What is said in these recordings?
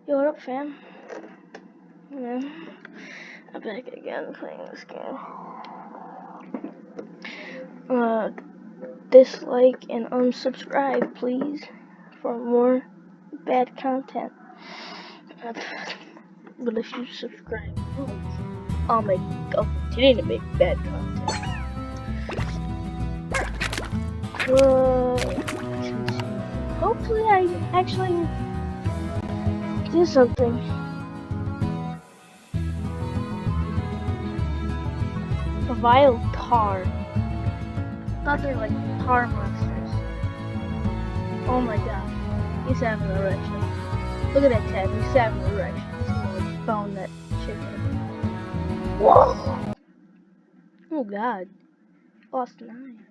Yo, what up, fam? Yeah, I'm back again playing this game. Dislike and unsubscribe, please, for more bad content. But if you subscribe, I'll continue to make bad content. Hopefully I actually do something. A vile tar. I thought they were like tar monsters. Oh my gosh. He's having an erection. Look at that tab. He's having an erection. He's gonna like bone that chicken. Whoa! Oh god. Lost 9.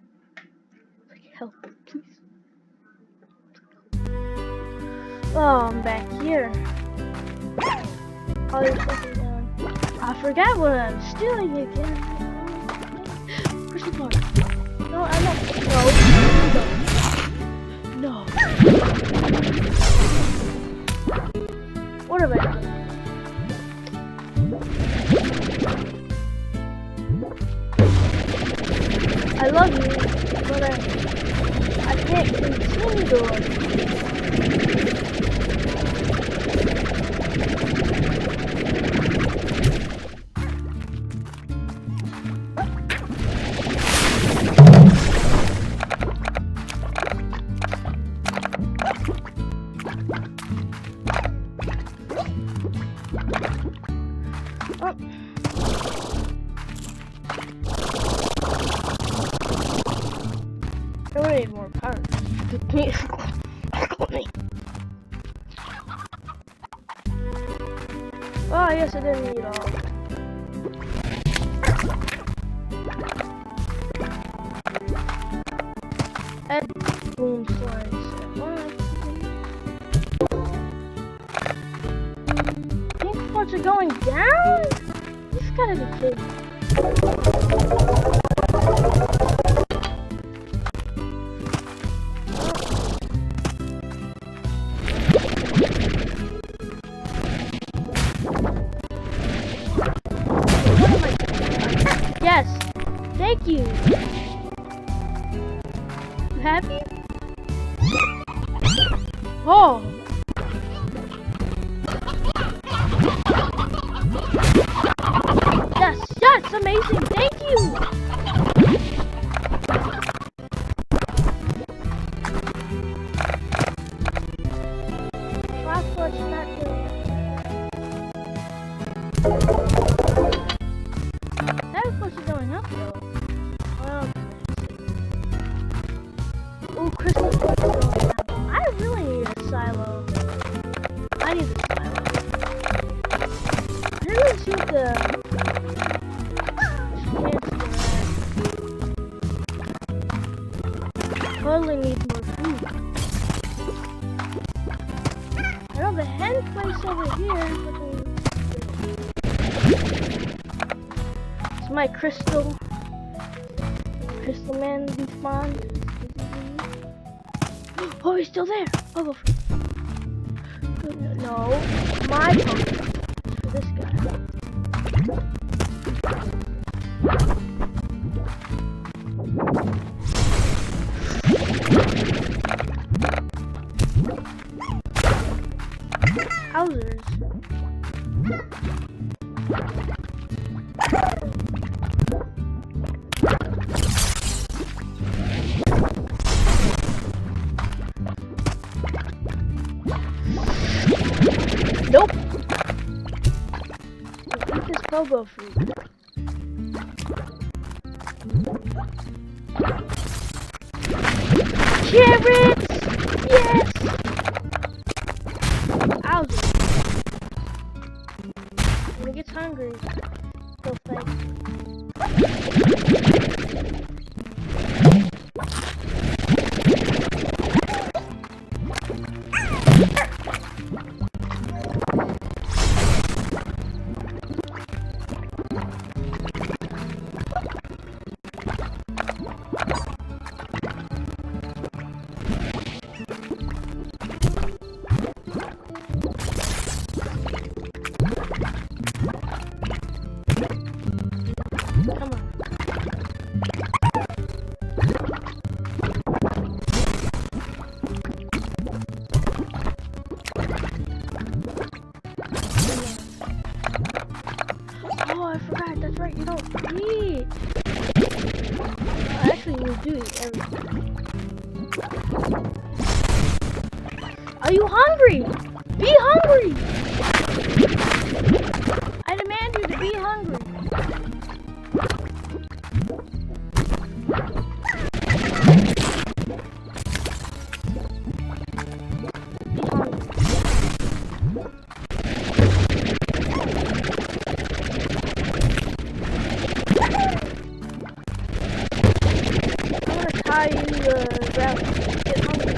Like, help, please. Oh, I'm back here. Oh, there's something down. I forgot what I'm stealing again. Push the car. No, I'm not. No. What have I done? I love you, but I can't continue to love you. I need more power. Oh, I guess I didn't need all. And boom slides. Pink spots are going down? This gotta be kidding. Yes, thank you. You happy? Oh. Yes, amazing. Thank you. Chocolate's not doing it. That was supposed to be going up though. Well, oh, Christmas is going down. I really need a silo. I need a silo. I really see what the totally need more food. I know the hen place over here, but it's my crystal man respawned. Oh, he's still there. I'll go for it. No, my Pokemon for this guy. Howzers. Nope. Eat this pogo fruit. Carrots! Yes! Howzers. When he gets hungry, he'll fight. do eat everything. Are you hungry? Be hungry! I demand you to be hungry. Tie you around. Get hungry.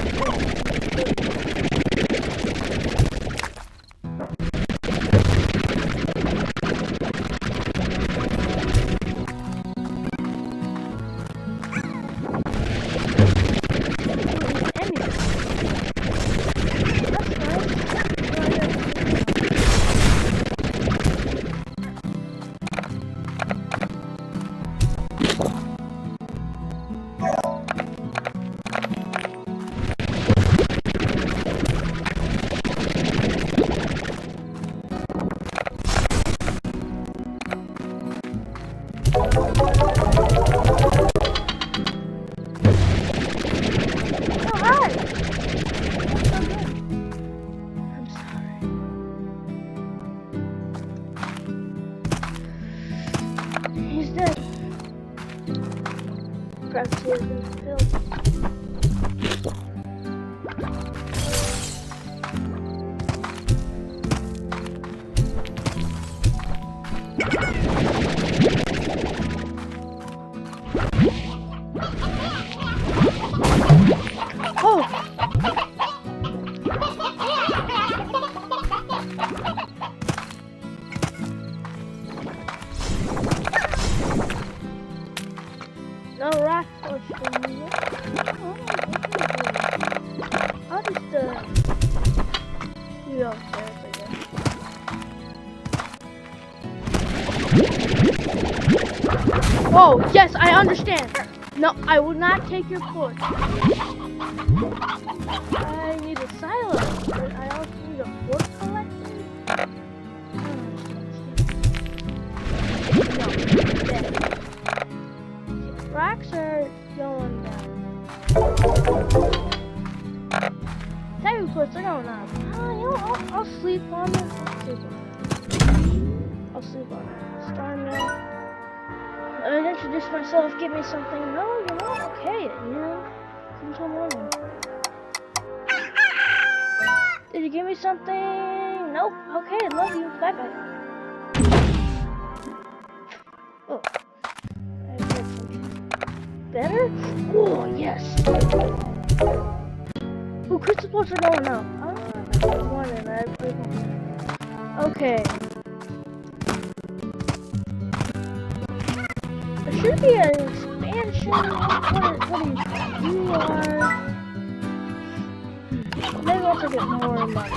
He's dead. Perhaps he has been killed. Oh! No rock or stone. I'll just you upstairs, I guess. Oh yes, I understand. No, I will not take your porch. I need a silo, but I also need a porch collector. No, dead. Rocks are going down. Second porch are going up. You know, I'll sleep on it. I'll sleep on it. Star mill. I'll introduce myself, give me something. No, you're not okay, until morning. Did you give me something? Nope. Okay, love you. Bye bye. Oh. I have something better? Oh, yes. Oh, crystal bolts are going out. I wanted that. Okay. There should be an expansion. What you are? Maybe once I get more money.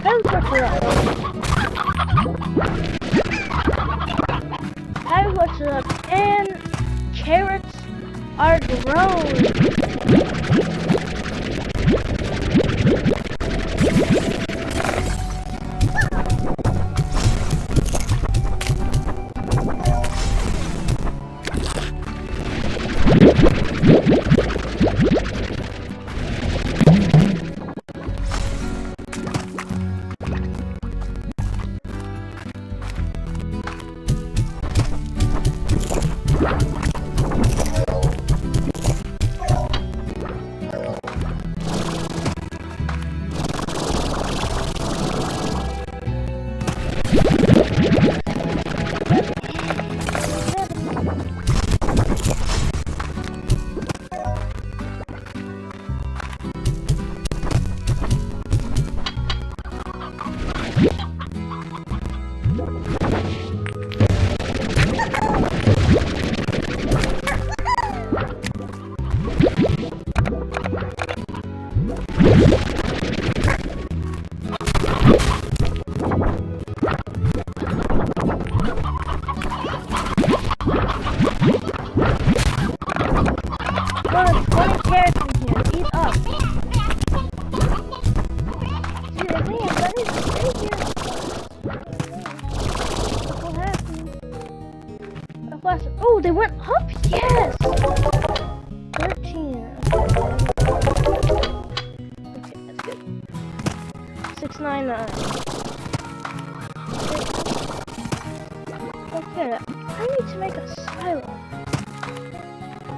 Agriculture up. Agriculture up. And carrots are grown. last one. Oh, they went up? Yes! 13. Okay, that's good. 699. Okay, I need to make a silo.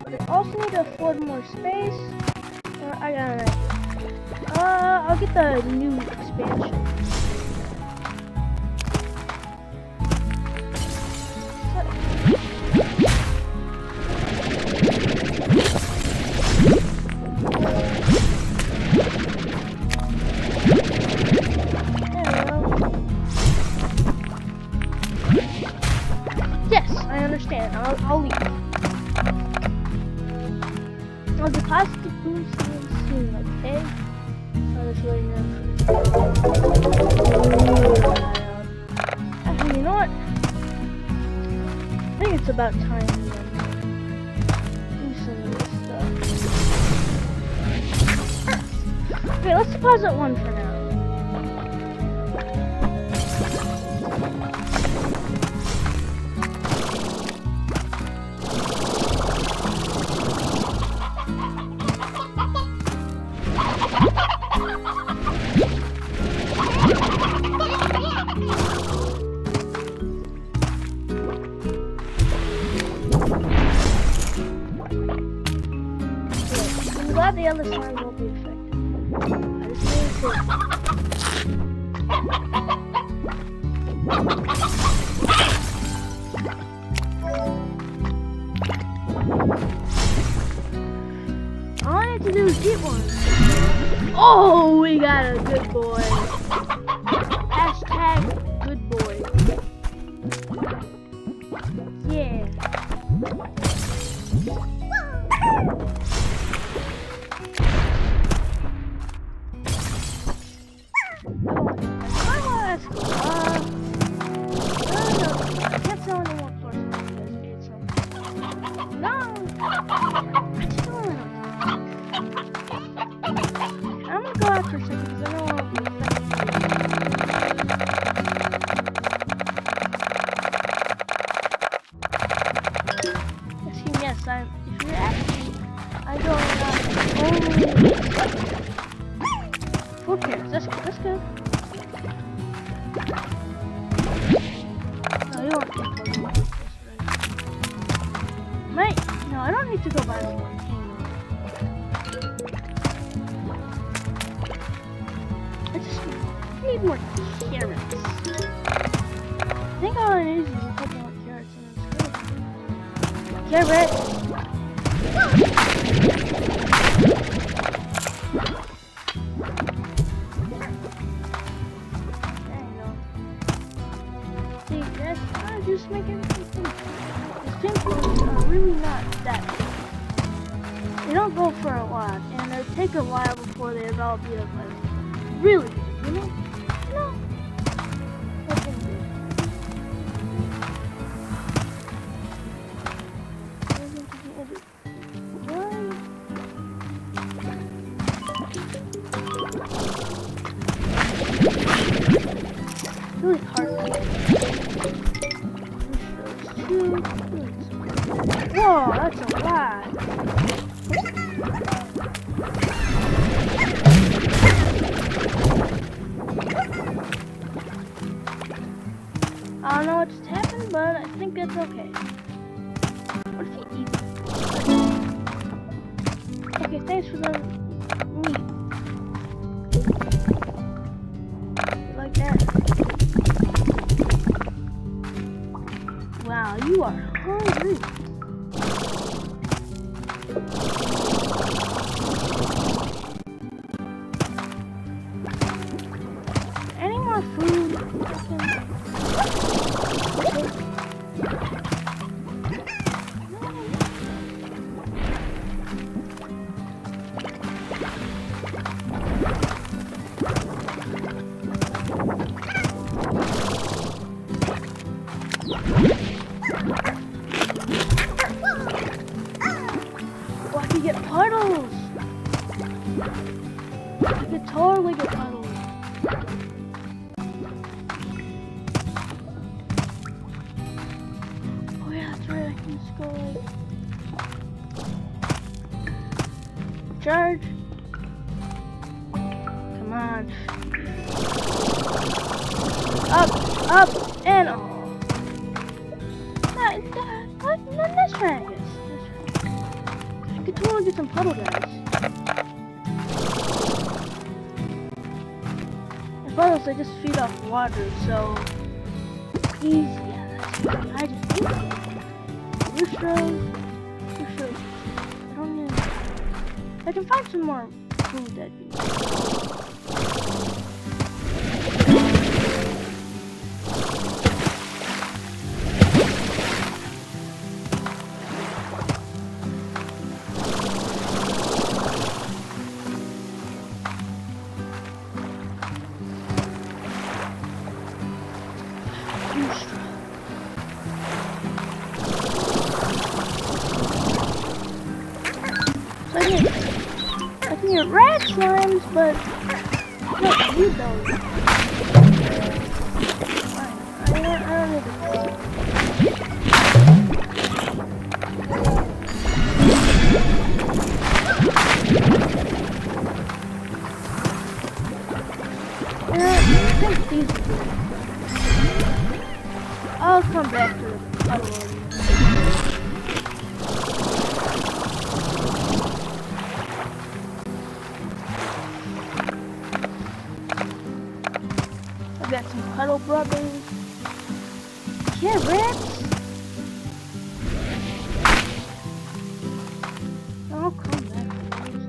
But I also need to afford more space. I got an idea. I'll get the new expansion. Yes, I understand. I'll leave. I'll deposit the boost soon, okay? I'll just let you know. Actually, you know what? I think it's about time to do some of this stuff. Okay, let's deposit one for now. I'm glad the other side won't be affected. I just need to... All I need to do is get one. Oh, we got a good boy. Hashtag good boy. Yeah. Go out for a second because I don't want to be affected. Yes, if you're asking, I go only 4 pairs. That's good. No, you don't get 4 pairs. Mate, no, I don't need to go buy the 1 team. I just need more carrots. I think all I need is a couple more carrots and it's good. Carrot! There you go. See, that's how I just make everything simple. These pimples are really not that big. They don't go for a while, and they take a while before they develop like really good, you know? What can you do? Really hard. Whoa, that's a lot. I don't know what just happened, but I think that's okay. What if you eat it? Okay, thanks for the meat. Like that. Wow, you are hungry. Any more food? Oh, I could get puddles. I could totally get puddles. Oh yeah, that's right. Let's go. Charge. Come on. Up, and oh. Let's try this. I could totally get some puddle guys. And puddles, they just feed off water, so easy. Yeah, I just eat it. Roosters. I don't need. I can find some more food that'd be. I can get rat slimes, but I don't need those. I don't need those. I think these are good. I'll come back to the other one. I got some Puddle Brothers. Carrots. I'll come back to those.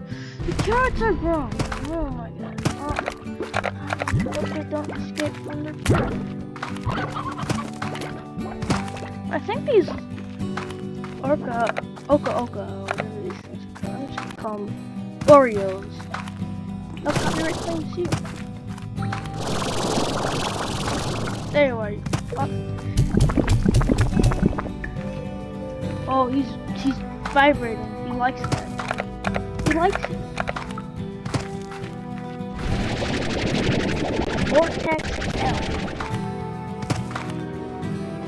The carrots are grown. Oh my god. I hope they don't escape from the trap. I think these Oka, whatever these things are called. I'm just gonna call them Oreos. No copyright claims here. There you are. Oh, he's vibrating. He likes that. He likes it. Vortex L.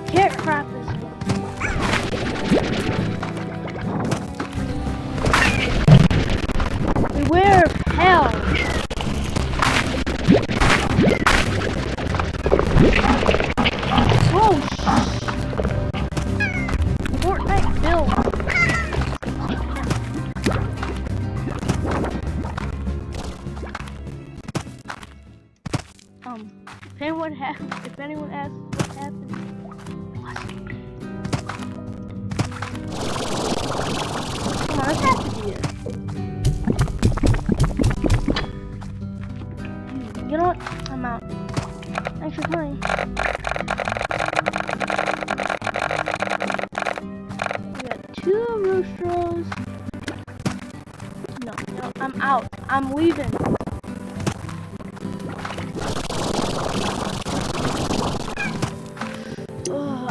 Carrot crop is beware of hell. Whoa! Fortnite build. If anyone asks what happened, come on, it has to be it. You know what? I'm out. Thanks for playing. We got 2 roosters. No, I'm out. I'm leaving.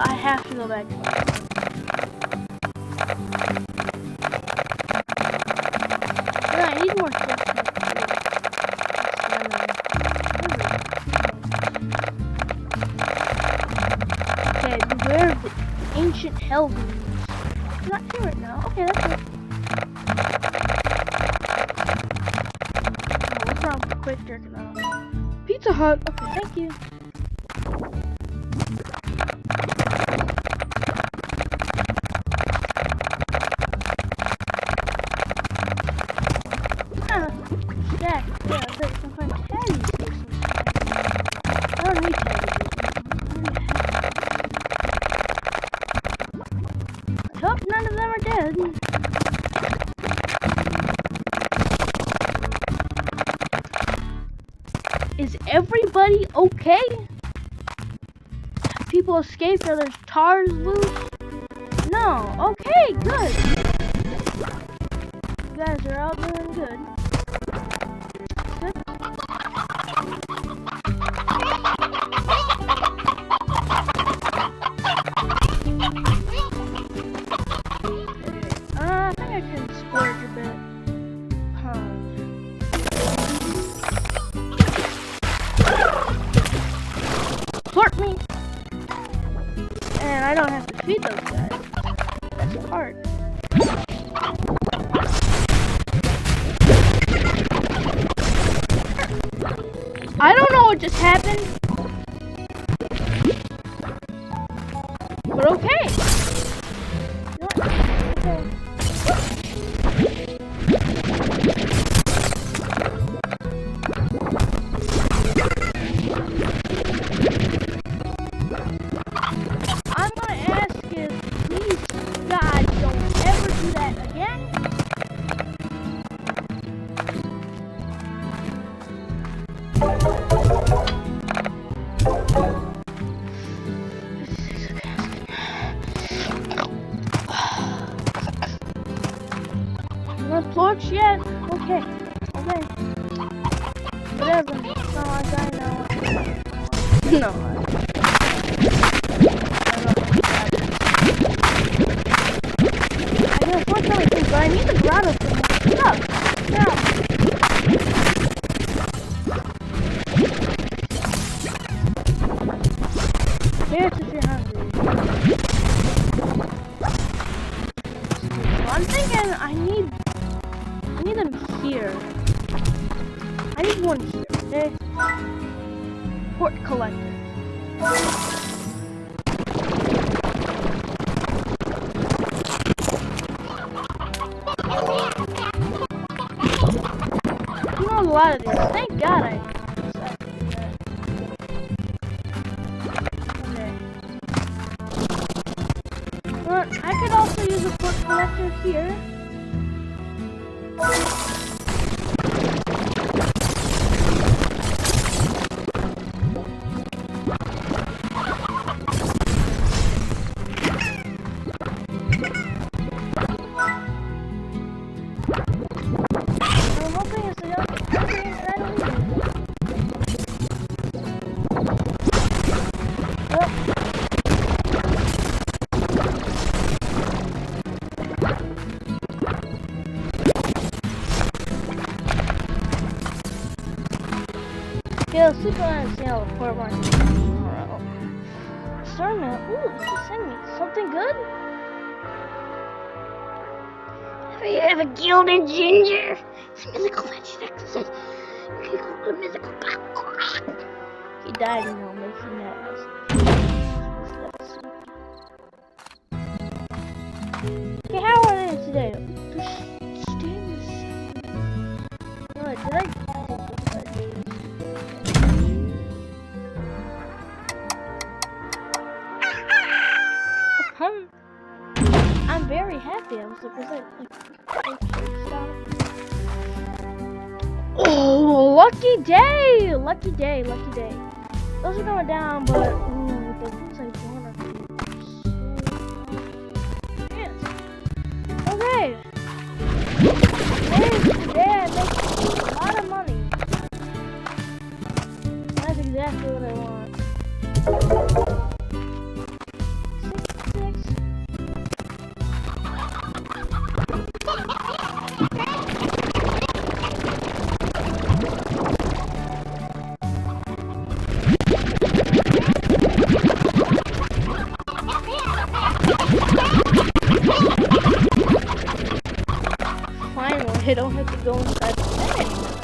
I have to go back to my house. Yeah, I need more stuff. Okay, beware of the ancient hell demons. I'm not here right now. Okay, that's it. Oh, what's wrong with quick jerking off? Pizza Hut. Okay, thank you. Hope none of them are dead. Is everybody okay? Have people escaped? Are there tars loose? No. Okay, good. You guys are all doing good. Good. I think I can splurge a bit. Flirt me! And I don't have to feed those guys. what just happened. But okay. I'm gonna ask if please God don't ever do that again. Not torch yet? Okay. Okay. Whatever. No, I die now. No. I can afford something, but I need the grotto for my stuff. Now. Here's if you're hungry. I'm thinking I need them here. I need one here, okay? Port collector. You know a lot of these. Thank God I decided to do that. Okay. But I could also use a port collector here. Yeah, super nice, you know, port one tomorrow. Starman, ooh, you send me something good? Have you ever killed a ginger? It's mythical magic exercise. Mythical. He died, you know, making that okay, how are they today? They're staying the same. Alright, did I take this legend? I'm very happy. I was like, oh, lucky day! Lucky day, lucky day. Those are going down, but ooh, the ones I want are so yes. Okay. Today I make a lot of money. That's exactly what I want. 66. Finally, I don't have to go inside the bed anymore.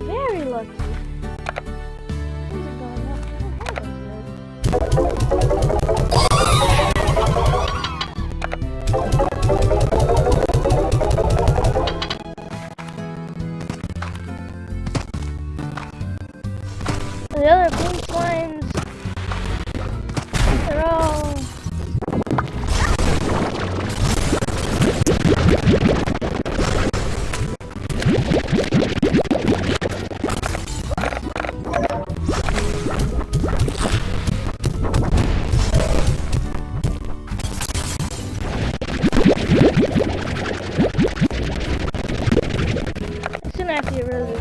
Very lucky. Things are going up. I don't have the other blue slimes, they're all it's gonna have to get rid of this.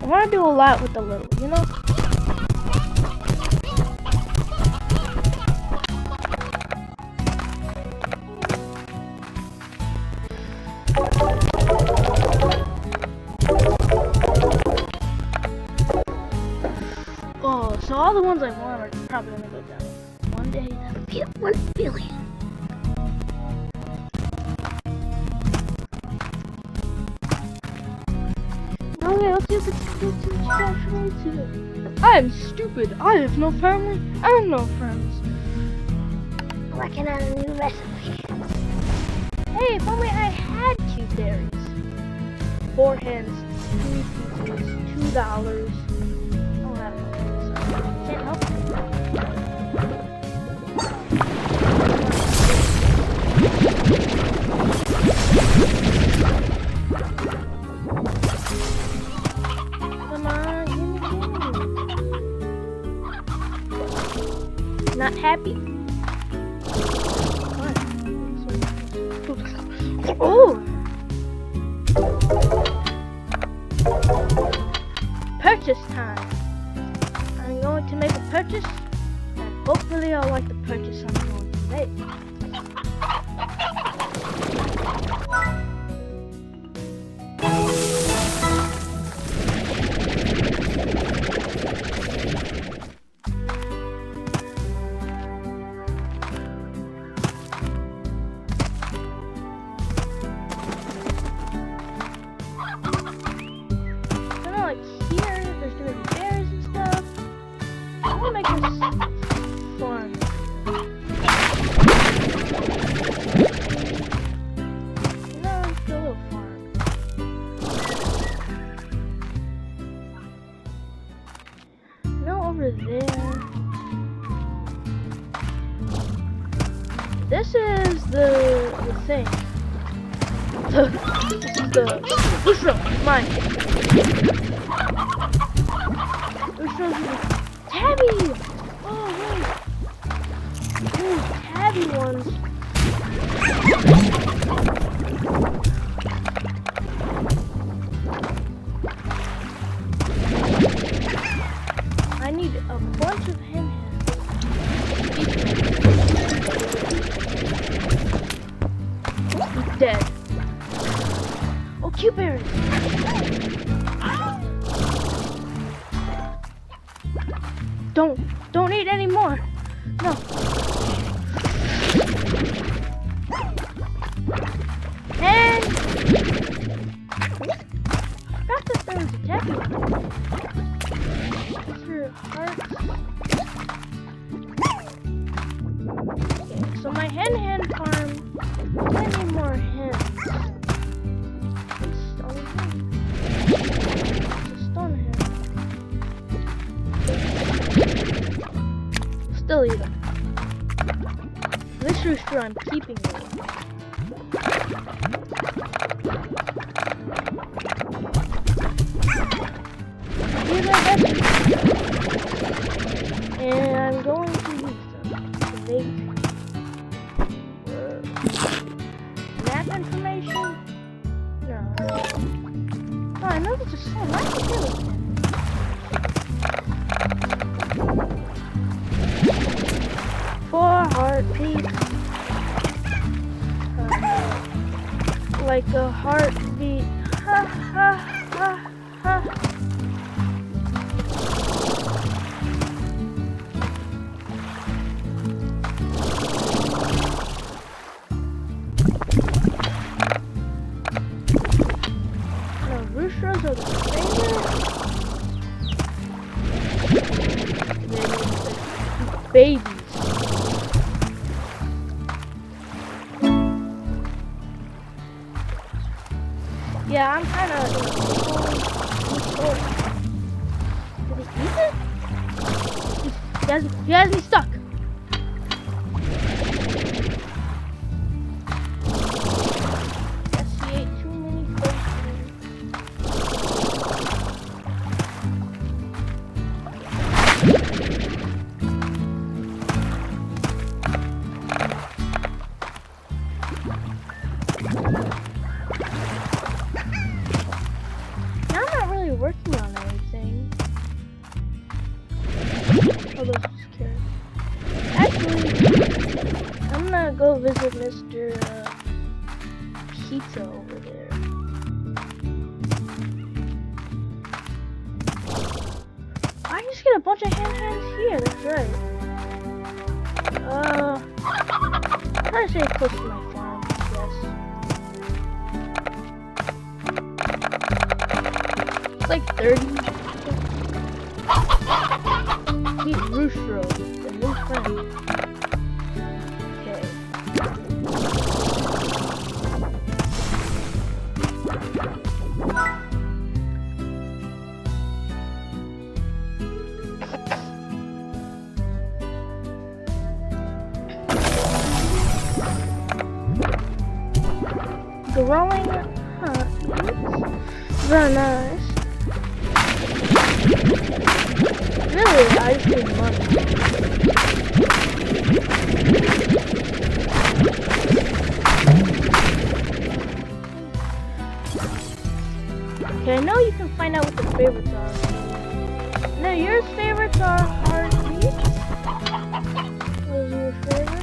I want to do a lot with the little, you know? Oh, so all the ones I want are probably going to go down. 1, someday that'll be at 1 billion. Okay, let's see what you actually do. I am stupid. I have no family and no friends. Working on a new recipe. Hey, if only I had 2 berries. 4 hens, 2 peaches, $2. I don't have no so can't help it. Come on, give me. Not happy? What? Oh! Purchase time. I'm going to make a purchase, and hopefully I'll like the purchase I'm going to make. This is the thing. This is the Bushro, mine. Bushro's tabby! Oh wait. Ooh, tabby ones. I need a bunch of hen hens. Dead. Oh, cute berries. Don't eat any more. No. And I forgot that there was a tabby one. What's your heart? Okay, so my hen farm. I need more hens. Still eat them. This rooster I'm keeping it. These are heavy. And I'm going to use them to make map information. No. Oh, I know this is so nice. Heartbeat, like a heartbeat. Ha ha ha ha. No, roosters are the favorite. Babies. Yeah, I'm kind of. Did he eat it? He has me stuck. Yes, he ate too many things. Working on anything. Oh, those are scared. Actually, I'm gonna go visit Mr. Pizza over there. I just get a bunch of hens here, that's right. Try to stay close to my farm, yes. It's like 30. Meet Roostro, the new friend. Okay. Growing very nice. Really, I just need money. Okay, I know you can find out what the favorites are. Now yours favorites are hard meat. Those are your favorites.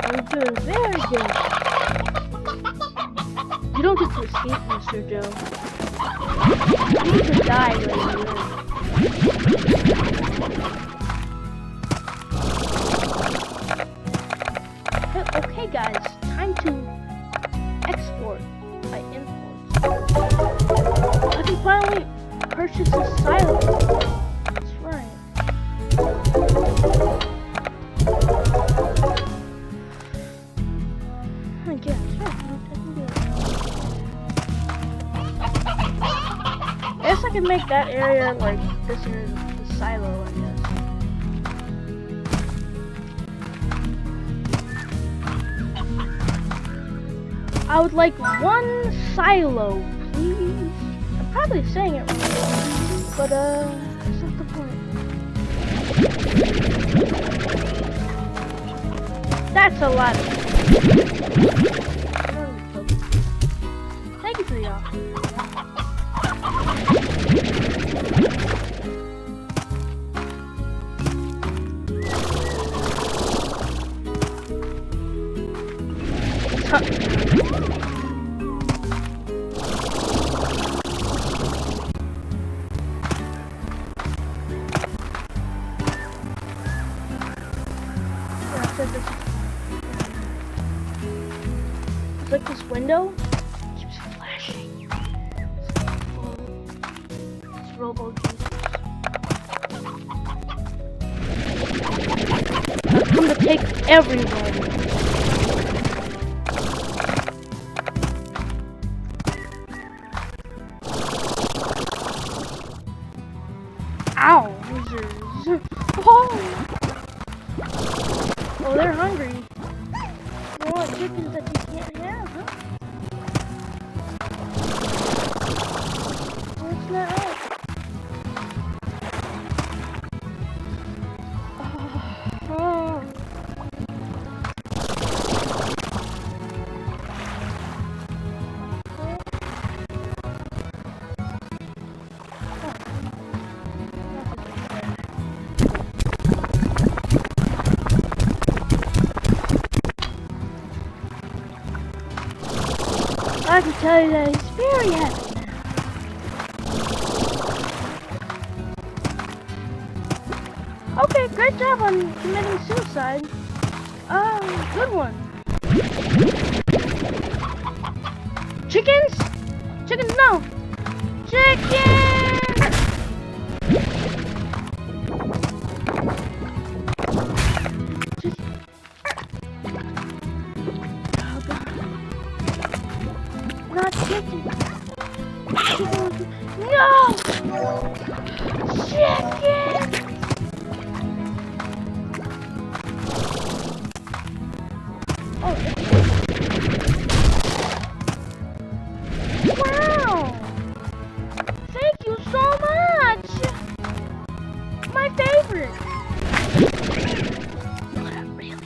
I'm doing very good. You don't get to escape, Mr. Joe. You need to die where you live. Okay guys, time to export by import. I can finally purchase a silo. That's right. I guess, yeah, I can do it. I guess I can make that area like this area the silo, I guess. I would like one silo, please. I'm probably saying it wrong, but that's not the point. That's a lot of Thank you for the offer. It's like this window keeps flashing. It's Robo Jesus. I've come to take everyone. Ow! Losers. Oh! Oh, they're hungry. You want chickens that you can't have, huh? What's that up? Oh. I can tell you that he's very happy now. Okay, great job on committing suicide. Good one. Chickens? Chickens, no! Chickens! Not chicken. No! Chicken! Oh. Wow! Thank you so much! My favorite! What a really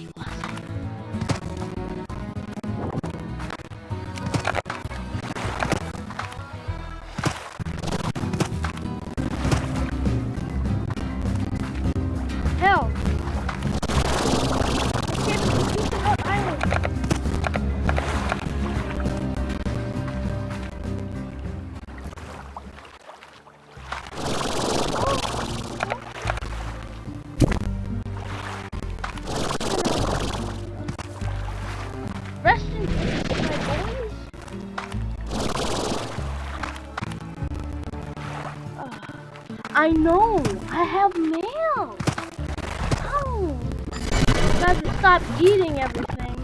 I know. I have mail. Oh. You guys will stop eating everything.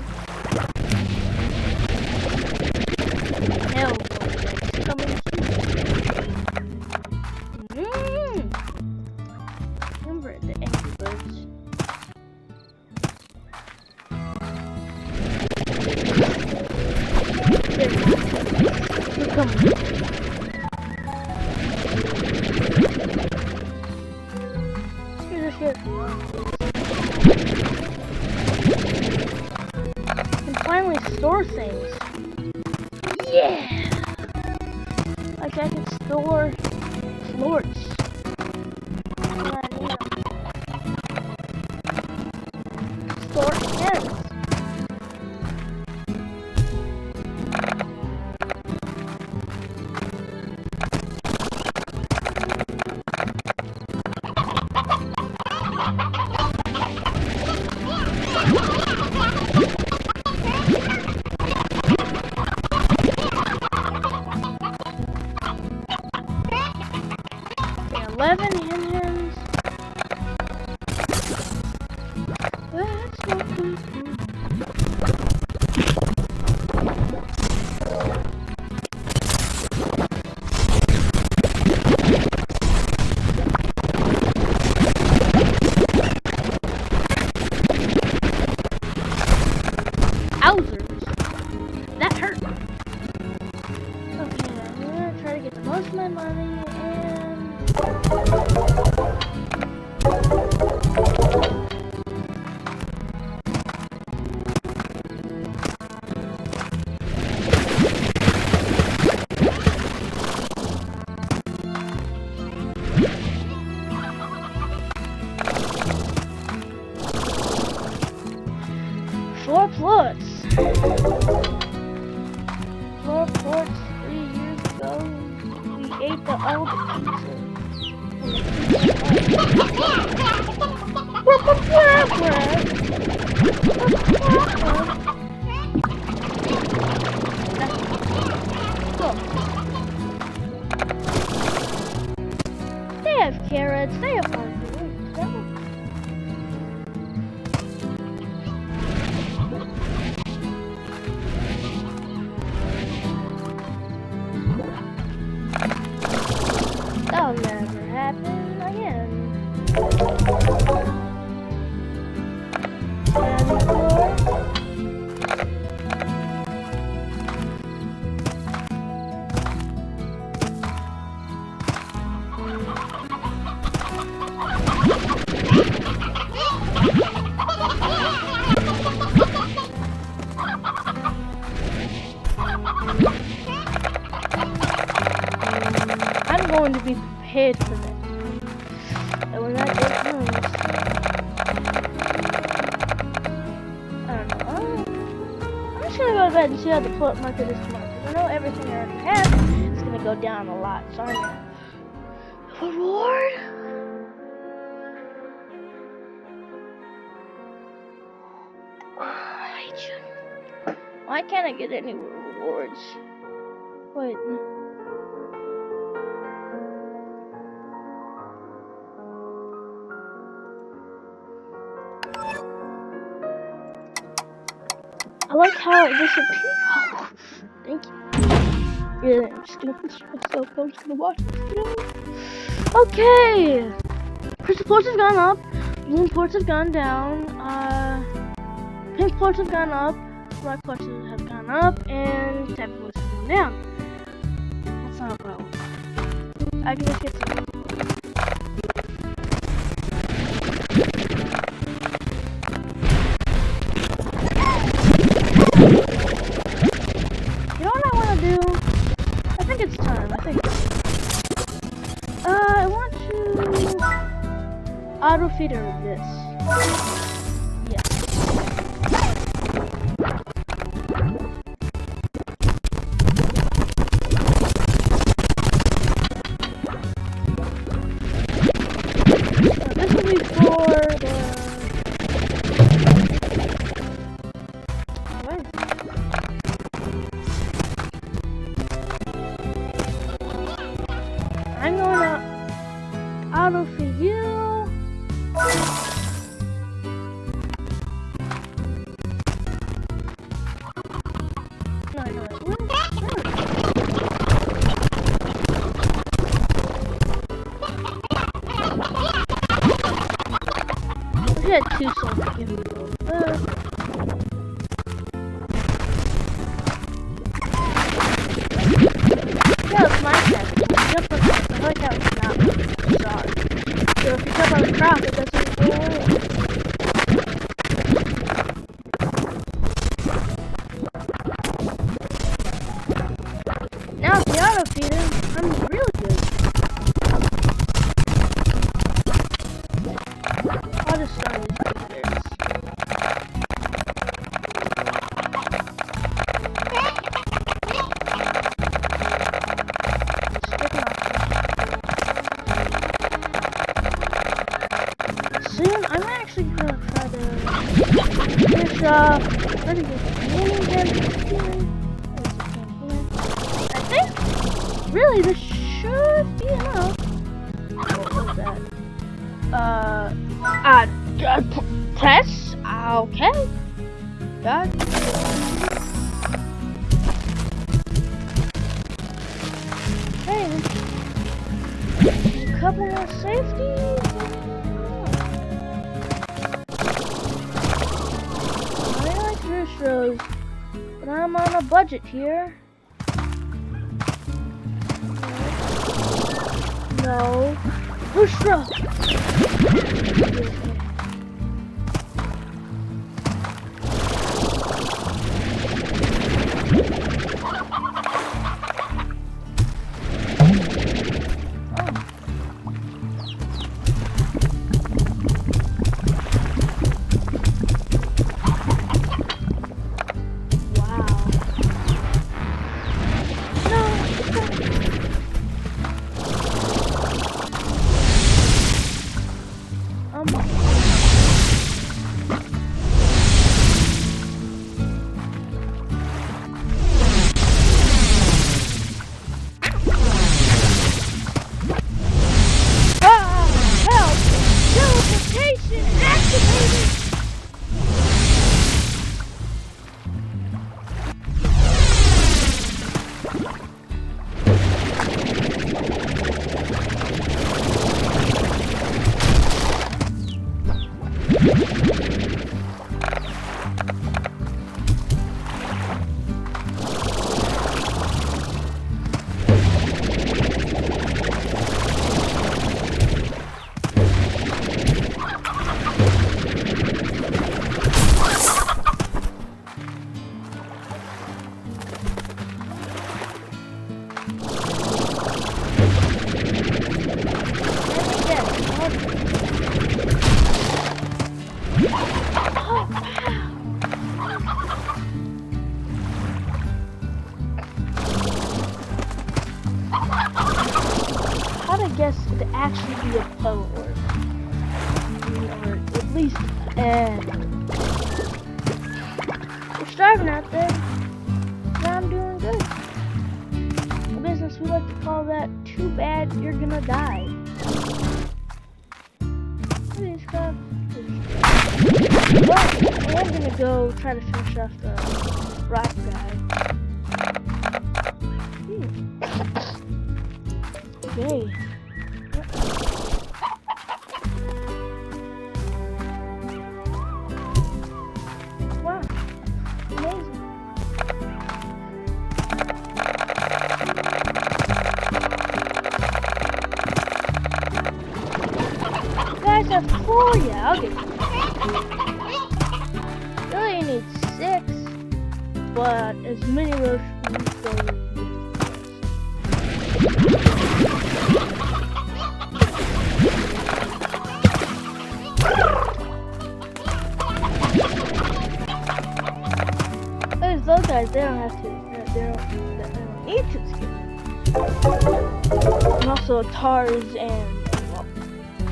Mail is coming soon. Remember the Angry Birds. You're coming. Can finally store things. Yeah! Like I can store floors. Store hens. Okay, 11 hens. That's not good. Outers. That hurt. Okay, I'm gonna try to get the most of my money and... Floor plots. Floor plots 3 years ago. We ate all the pizza. They have carrots. They have pumpkins. That'll never happen again. I'm going to be prepared for that. And when that day comes, I don't know. I'm just gonna go to bed and see how the plot market is tomorrow. Because I know everything I already have is gonna go down a lot. So I'm gonna... Reward? I hate you. Why can't I get any rewards? Wait. I like how it disappeared. Oh, thank you. Yeah, I'm just gonna push myself. I'm just gonna watch this video. Okay. Crystal ports have gone up. Moon ports have gone down. Pink ports have gone up. Black ports have gone up. And tap ports have gone down. That's not a problem. I can just get some. You know what I want to do? I think it's time. I want to auto feeder this. Yeah. So this will be for the... No, no, we had 2 souls to give me. Yeah, it's my test. Jump on I like how it's not sorry. So if you jump on the crop, it doesn't go away. Now if the auto feeder, I'm really good. I'll just start these feeders. Soon, I'm actually gonna try to finish off pretty good I think really this should be enough. What was that? Tests? Okay. Got it. Hey, a couple more safeties. Rows, but I'm on a budget here. No. Bushra! Guess to actually be a puddle or at least we're starving out there. Now I'm doing good. In business we like to call that too bad you're gonna die. Well, I'm gonna go try to finish off the rock guy. Okay. Wow, amazing. You guys have 4? Yeah, I'll get you. Really need 6, but as many of those those guys, they don't have to, they don't need to skip. And also tars and well,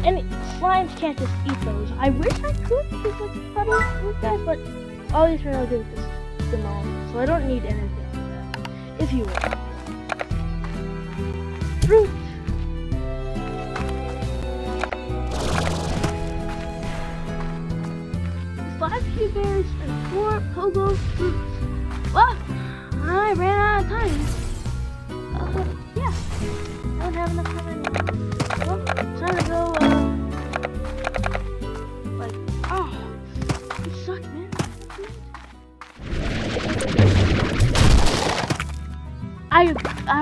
and slimes can't just eat those. I wish I could, because like probably those guys, but all these are really good with the moment, so I don't need anything like that. If you will. Fruit. gummy bears and 4 pogo fruits. Well, I ran out of time. Yeah, I don't have enough time anymore. Well, time to go, you suck, man. I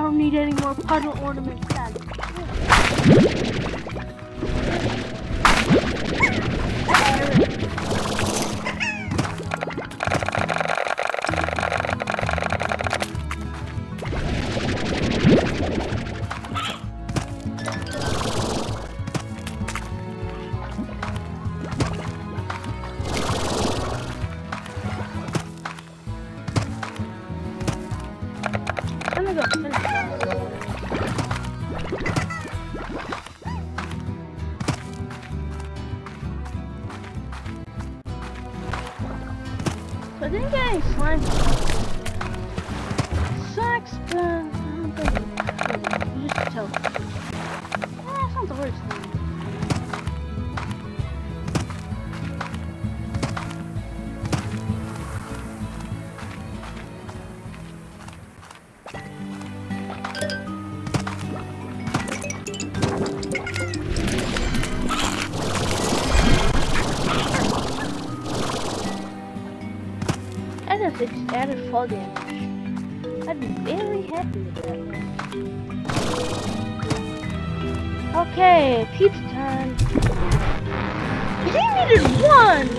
don't need any more puddle ornaments. I'm gonna go finish that. So I didn't get any slime. Sucks, but I don't think you just tell. That's not the worst thing. If it just added fall damage, I'd be very happy with that. Okay, pizza time. He needed 1!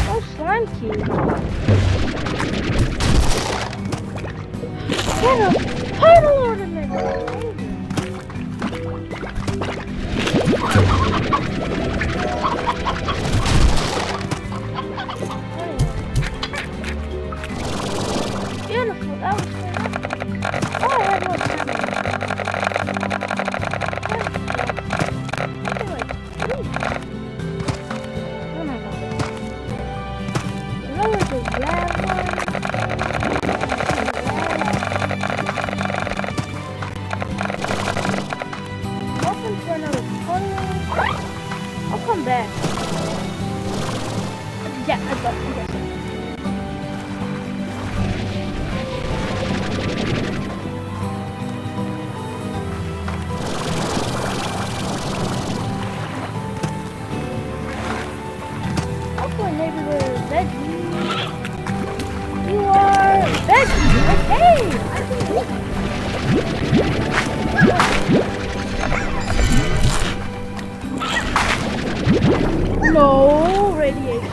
Oh, slime cube. What a puddle ornament! Beautiful, that was fantastic. Oh, I had more time. So that was a rad one. I'll come back. Yeah, I got it. Hopefully neighborhood veggie. You are veggie. Okay. I can do it. No radiation.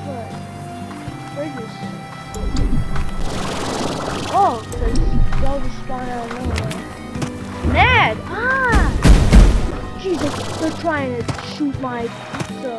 What? Where's this? Oh, because y'all just spawn out of nowhere. Mad! Ah! Jesus, they're trying to shoot my pizza.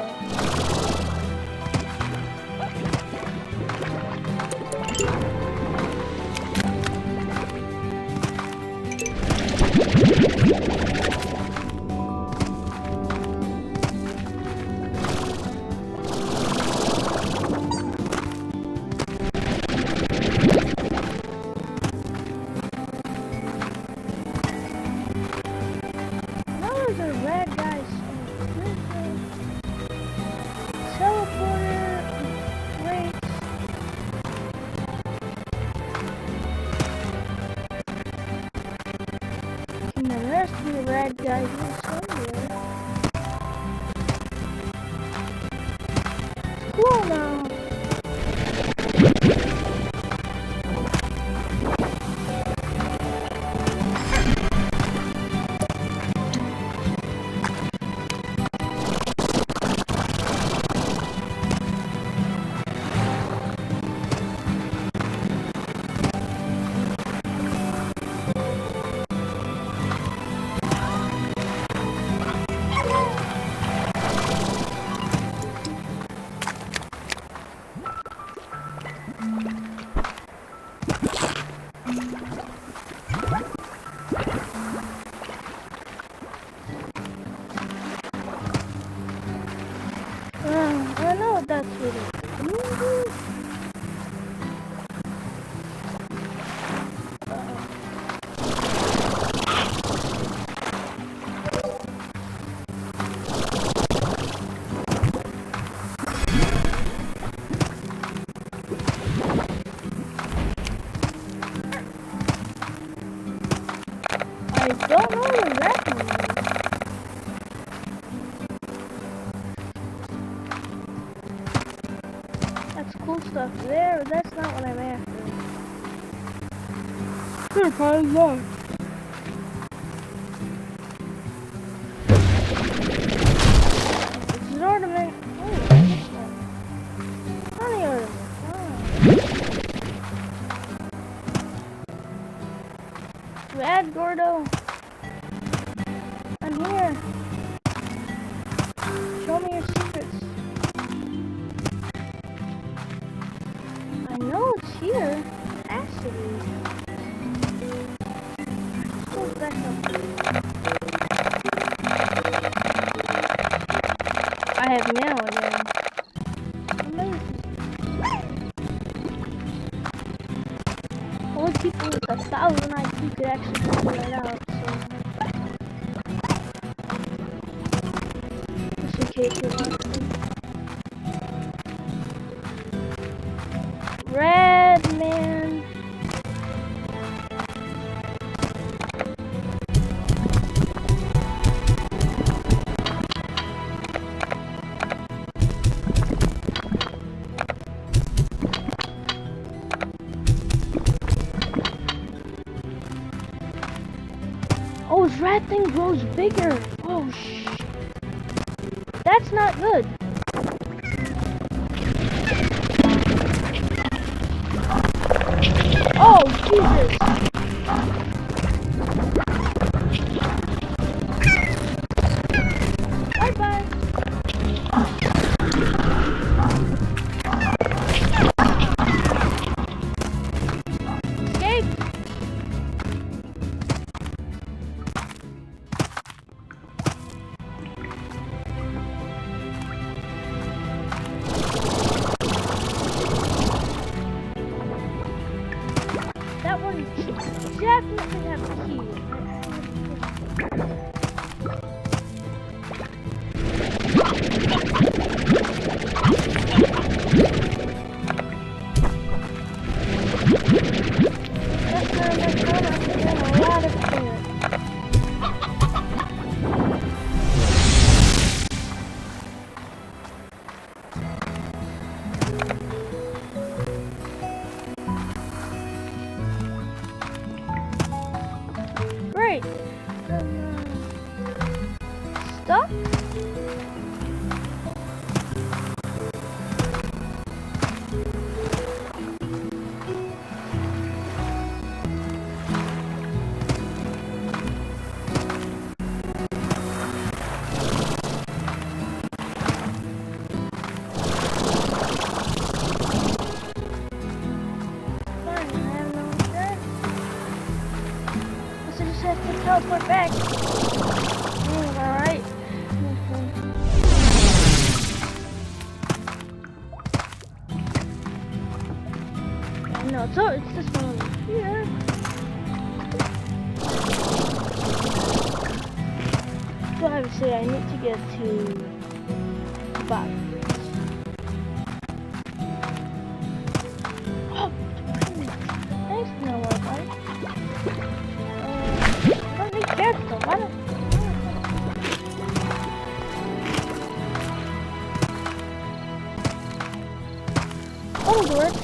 There has to be a red guy here somewhere. Cool now. cool stuff there, but that's not what I'm after. Sure, probably not. It's an ornament. Oh, this one. Honey ornament. Oh. Rad Gordo. I'm here. Show me your secrets. I know it's here. It has to be. Let's go back up. I have mail again. Amazing. Only people with 1,000 IQ could actually figure that out, so. Just in case you want to. Red man. Oh, his rat thing grows bigger. Oh, shh. That's not good. Oh, Jesus. Bye-bye. Escape. That one definitely has a key. That's not my phone. I'm getting a lot of things. Great. Stuff? Fine, I have no insurance. Guess I just have to teleport back. Alright. No, it's this one over here. So obviously I need to get to the bottom. Oh, thanks, no Wi-Fi. Let me get them. Why don't? Puddle dorks.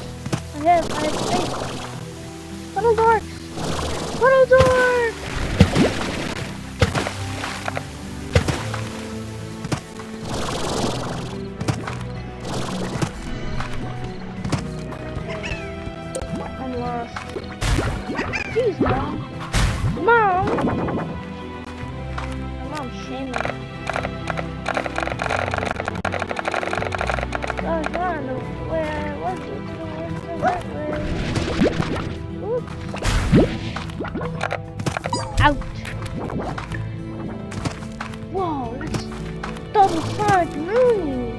I have faith. Puddle dorks. Puddle dorks. I'm lost. Jeez, Mom. Mom! My mom's shaming me. Gosh, I don't know where I was. That way. Oops. Out. Whoa, that's double Sonic Mooney.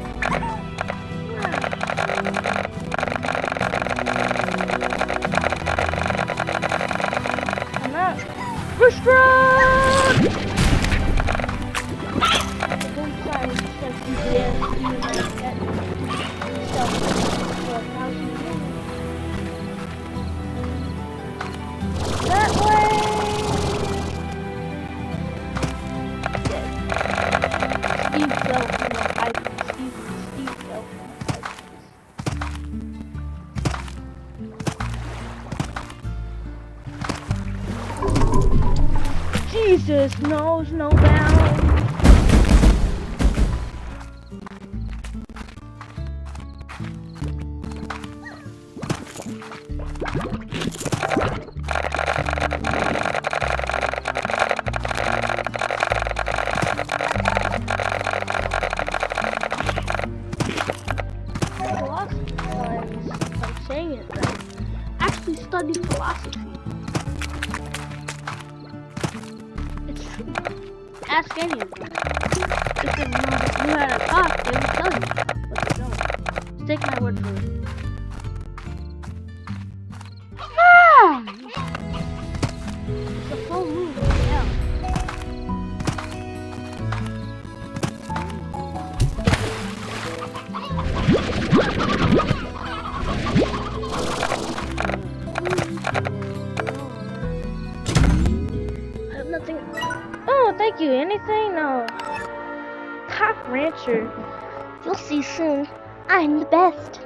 I'm out. Restaurant! Don't try and set GPS stuff for 1,000 years. That way! Dead. Steve fell from the height. Steve fell from the height. Yes, no, snowbound. Philosophy class, if I'm saying it right, actually studied philosophy. It's true. Ask any of them. If they knew how to talk, they would tell you. But they don't. Just take my word for it. Ah! It's a full moon. Yeah. I have nothing. Oh, thank you. Anything? No. Top rancher. You'll see soon. I'm the best.